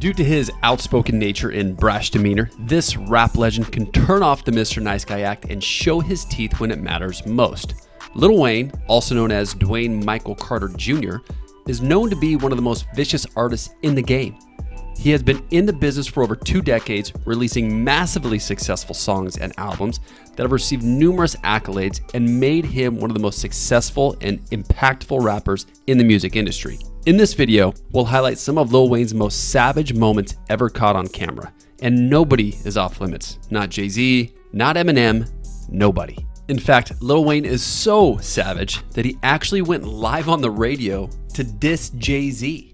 Due to his outspoken nature and brash demeanor, this rap legend can turn off the Mr. Nice Guy act and show his teeth when it matters most. Lil Wayne, also known as Dwayne Michael Carter Jr., is known to be one of the most vicious artists in the game. He has been in the business for over 2 decades, releasing massively successful songs and albums that have received numerous accolades and made him one of the most successful and impactful rappers in the music industry. In this video, we'll highlight some of Lil Wayne's most savage moments ever caught on camera. And nobody is off limits. Not Jay-Z, not Eminem, nobody. In fact, Lil Wayne is so savage that he actually went live on the radio to diss Jay-Z.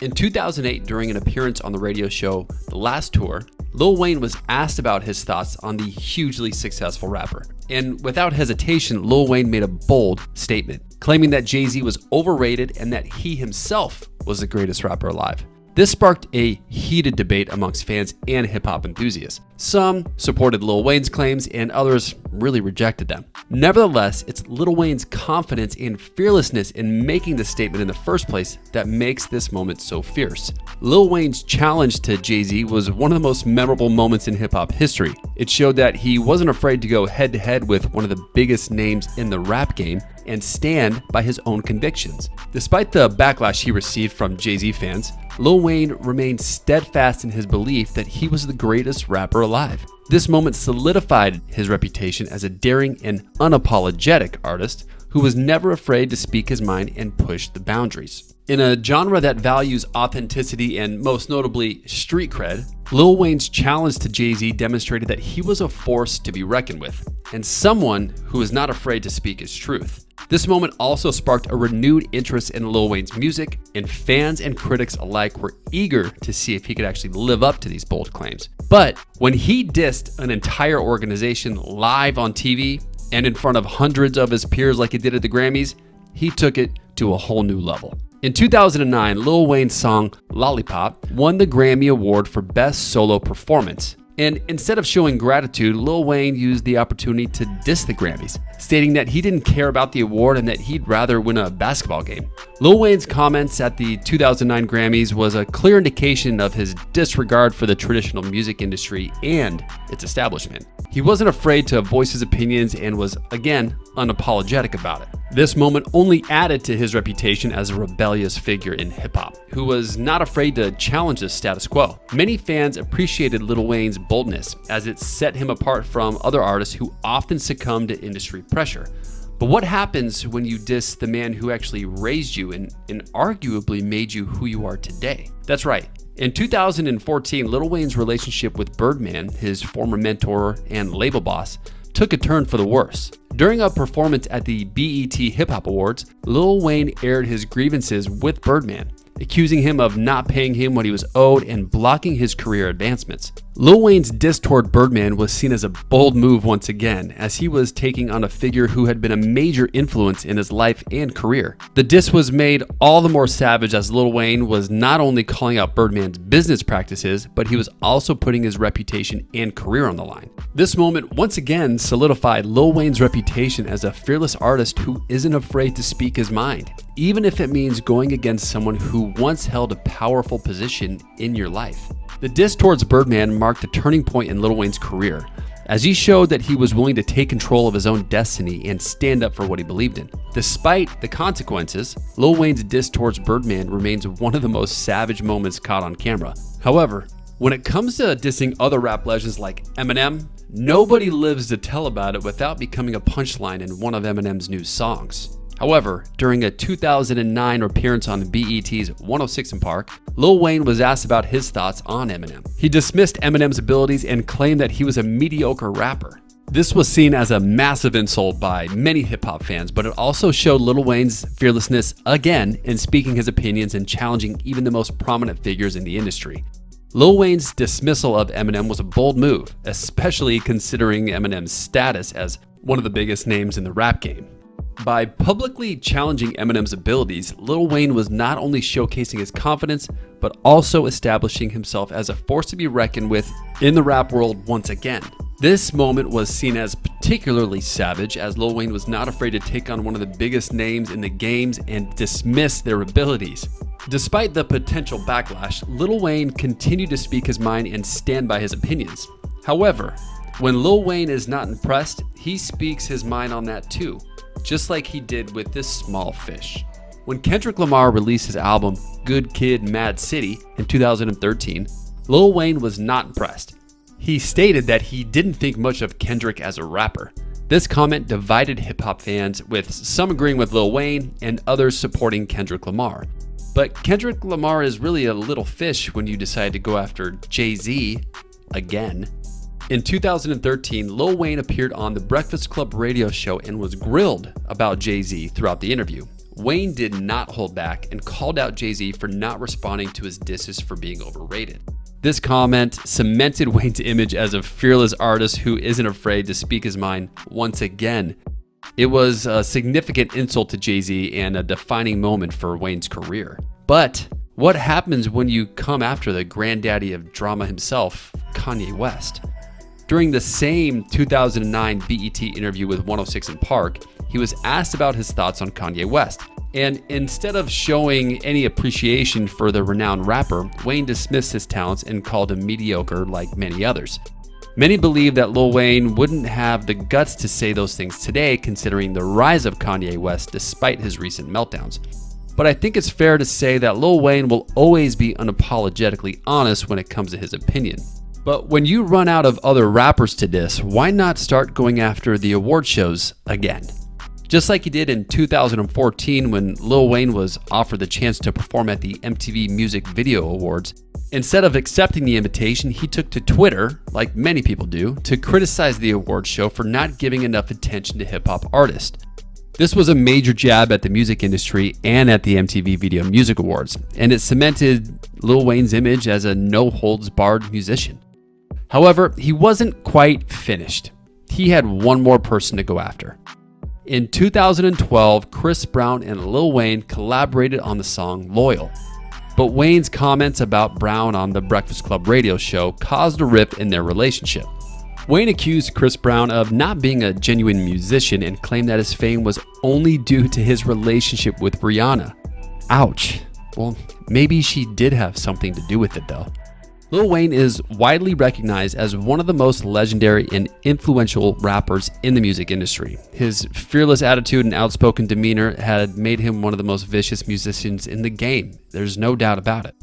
In 2008, during an appearance on the radio show The Last Tour, Lil Wayne was asked about his thoughts on the hugely successful rapper. And without hesitation, Lil Wayne made a bold statement, claiming that Jay-Z was overrated and that he himself was the greatest rapper alive. This sparked a heated debate amongst fans and hip-hop enthusiasts. Some supported Lil Wayne's claims and others really rejected them. Nevertheless, it's Lil Wayne's confidence and fearlessness in making the statement in the first place that makes this moment so fierce. Lil Wayne's challenge to Jay-Z was one of the most memorable moments in hip-hop history. It showed that he wasn't afraid to go head-to-head with one of the biggest names in the rap game and stand by his own convictions. Despite the backlash he received from Jay-Z fans, Lil Wayne remained steadfast in his belief that he was the greatest rapper alive. This moment solidified his reputation as a daring and unapologetic artist who was never afraid to speak his mind and push the boundaries. In a genre that values authenticity and most notably street cred, Lil Wayne's challenge to Jay-Z demonstrated that he was a force to be reckoned with, and someone who is not afraid to speak his truth. This moment also sparked a renewed interest in Lil Wayne's music, and fans and critics alike were eager to see if he could actually live up to these bold claims. But when he dissed an entire organization live on TV and in front of hundreds of his peers like he did at the Grammys, he took it to a whole new level. In 2009, Lil Wayne's song Lollipop won the Grammy Award for Best Solo Performance. And instead of showing gratitude, Lil Wayne used the opportunity to diss the Grammys, stating that he didn't care about the award and that he'd rather win a basketball game. Lil Wayne's comments at the 2009 Grammys was a clear indication of his disregard for the traditional music industry and its establishment. He wasn't afraid to voice his opinions and was, again, unapologetic about it. This moment only added to his reputation as a rebellious figure in hip-hop, who was not afraid to challenge the status quo. Many fans appreciated Lil Wayne's boldness, as it set him apart from other artists who often succumb to industry pressure. But what happens when you diss the man who actually raised you and arguably made you who you are today? That's right. In 2014, Lil Wayne's relationship with Birdman, his former mentor and label boss, took a turn for the worse. During a performance at the BET Hip Hop Awards, Lil Wayne aired his grievances with Birdman, accusing him of not paying him what he was owed and blocking his career advancements. Lil Wayne's diss toward Birdman was seen as a bold move once again, as he was taking on a figure who had been a major influence in his life and career. The diss was made all the more savage as Lil Wayne was not only calling out Birdman's business practices, but he was also putting his reputation and career on the line. This moment once again solidified Lil Wayne's reputation as a fearless artist who isn't afraid to speak his mind, even if it means going against someone who once held a powerful position in your life. The diss towards Birdman marked a turning point in Lil Wayne's career, as he showed that he was willing to take control of his own destiny and stand up for what he believed in. Despite the consequences, Lil Wayne's diss towards Birdman remains one of the most savage moments caught on camera. However, when it comes to dissing other rap legends like Eminem, nobody lives to tell about it without becoming a punchline in one of Eminem's new songs. However, during a 2009 appearance on BET's 106 & Park, Lil Wayne was asked about his thoughts on Eminem. He dismissed Eminem's abilities and claimed that he was a mediocre rapper. This was seen as a massive insult by many hip-hop fans, but it also showed Lil Wayne's fearlessness again in speaking his opinions and challenging even the most prominent figures in the industry. Lil Wayne's dismissal of Eminem was a bold move, especially considering Eminem's status as one of the biggest names in the rap game. By publicly challenging Eminem's abilities, Lil Wayne was not only showcasing his confidence, but also establishing himself as a force to be reckoned with in the rap world once again. This moment was seen as particularly savage, as Lil Wayne was not afraid to take on one of the biggest names in the games and dismiss their abilities. Despite the potential backlash, Lil Wayne continued to speak his mind and stand by his opinions. However, when Lil Wayne is not impressed, he speaks his mind on that too, just like he did with this small fish. When Kendrick Lamar released his album Good Kid, Mad City in 2013, Lil Wayne was not impressed. He stated that he didn't think much of Kendrick as a rapper. This comment divided hip-hop fans, with some agreeing with Lil Wayne and others supporting Kendrick Lamar. But Kendrick Lamar is really a little fish when you decide to go after Jay-Z again. In 2013, Lil Wayne appeared on the Breakfast Club radio show and was grilled about Jay-Z throughout the interview. Wayne did not hold back and called out Jay-Z for not responding to his disses for being overrated. This comment cemented Wayne's image as a fearless artist who isn't afraid to speak his mind once again. It was a significant insult to Jay-Z and a defining moment for Wayne's career. But what happens when you come after the granddaddy of drama himself, Kanye West? During the same 2009 BET interview with 106 & Park, he was asked about his thoughts on Kanye West. And instead of showing any appreciation for the renowned rapper, Wayne dismissed his talents and called him mediocre like many others. Many believe that Lil Wayne wouldn't have the guts to say those things today, considering the rise of Kanye West despite his recent meltdowns. But I think it's fair to say that Lil Wayne will always be unapologetically honest when it comes to his opinion. But when you run out of other rappers to diss, why not start going after the award shows again? Just like he did in 2014 when Lil Wayne was offered the chance to perform at the MTV Music Video Awards. Instead of accepting the invitation, he took to Twitter, like many people do, to criticize the award show for not giving enough attention to hip-hop artists. This was a major jab at the music industry and at the MTV Video Music Awards, and it cemented Lil Wayne's image as a no-holds-barred musician. However, he wasn't quite finished. He had one more person to go after. In 2012, Chris Brown and Lil Wayne collaborated on the song Loyal. But Wayne's comments about Brown on the Breakfast Club radio show caused a rift in their relationship. Wayne accused Chris Brown of not being a genuine musician and claimed that his fame was only due to his relationship with Rihanna. Ouch. Well, maybe she did have something to do with it though. Lil Wayne is widely recognized as one of the most legendary and influential rappers in the music industry. His fearless attitude and outspoken demeanor had made him one of the most vicious musicians in the game. There's no doubt about it.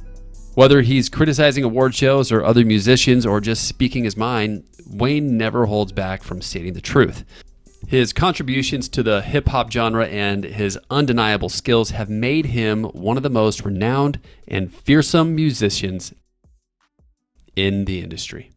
Whether he's criticizing award shows or other musicians or just speaking his mind, Wayne never holds back from stating the truth. His contributions to the hip-hop genre and his undeniable skills have made him one of the most renowned and fearsome musicians in the industry.